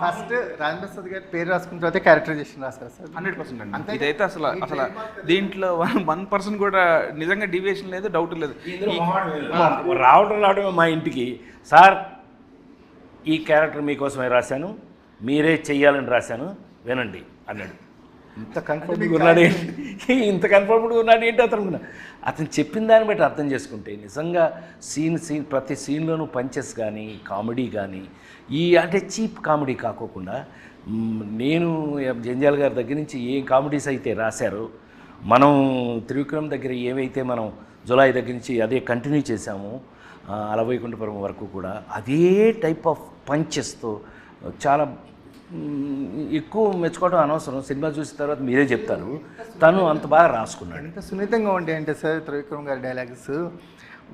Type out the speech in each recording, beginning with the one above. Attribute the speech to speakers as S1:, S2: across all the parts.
S1: First Rajendra Prasad గారి పేరు రాసుకున్న తర్వాత క్యారెక్టరైజేషన్ రాస్తారు సార్.
S2: 100% అండి. ఇదైతే అసలు దీంట్లో 1% కూడా నిజంగా డీవియేషన్ లేదు, డౌట్ లేదు.
S3: రావడం మా ఇంటికి సార్ ఈ క్యారెక్టర్ మీకోసమే రాశాను, మీరే చెయ్యాలని రాశాను, వినండి అన్నాడు. ఇంత కన్ఫర్మ్గా ఉన్నాడు ఏంటి అతను చెప్పిన దాన్ని బట్టి అర్థం చేసుకుంటే నిజంగా సీన్ ప్రతి సీన్లోనూ పంచెస్ కానీ కామెడీ కానీ అంటే చీప్ కామెడీ కాకోకుండా నేను జంజాల్ గారి దగ్గర నుంచి ఏ కామెడీస్ అయితే రాశారో మనం త్రివిక్రమ్ దగ్గర ఏవైతే మనం జులై దగ్గర నుంచి అదే కంటిన్యూ చేశాము అలవైకుంఠపురం వరకు కూడా అదే టైప్ ఆఫ్ పంచెస్తో చాలా ఎక్కువ మెచ్చుకోవడం అనవసరం. సినిమా చూసిన తర్వాత మీరే చెప్తారు. తను అంత బాగా రాసుకున్నాడు.
S1: ఎంత సున్నితంగా ఉంటాయంటే సార్ త్రివిక్రమ్ గారి డైలాగ్స్.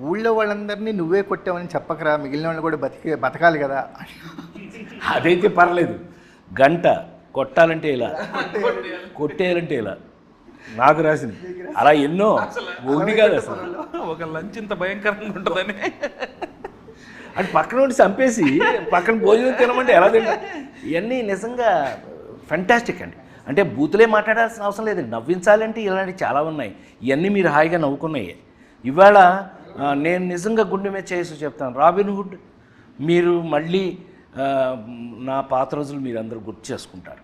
S1: ఊళ్ళో వాళ్ళందరినీ నువ్వే కొట్టావని చెప్పకరా, మిగిలిన వాళ్ళు కూడా బతకాలి కదా.
S3: అదైతే పర్లేదు. గంట కొట్టాలంటే ఇలా, కొట్టేయాలంటే ఇలా నాకు రాసింది అలా ఎన్నో ఒకటి కాదు అసలు.
S2: ఒక లంచ్ ఇంత భయంకరంగా ఉంటుందని
S3: అంటే పక్కన ఉండి చంపేసి పక్కన భోజనం తినమంటే ఎలా తింటా. ఇవన్నీ నిజంగా ఫెంటాస్టిక్ అండి. అంటే బూతులే మాట్లాడాల్సిన అవసరం లేదండి. నవ్వించాలంటే ఇలాంటివి చాలా ఉన్నాయి. ఇవన్నీ మీరు హాయిగా నవ్వుకున్నాయి. ఇవాళ నేను నిజంగా గుండె మీద చేసి చెప్తాను, రాబిన్ హుడ్ మీరు మళ్ళీ నా పాత రోజులు మీరు అందరూ గుర్తు చేసుకుంటారు.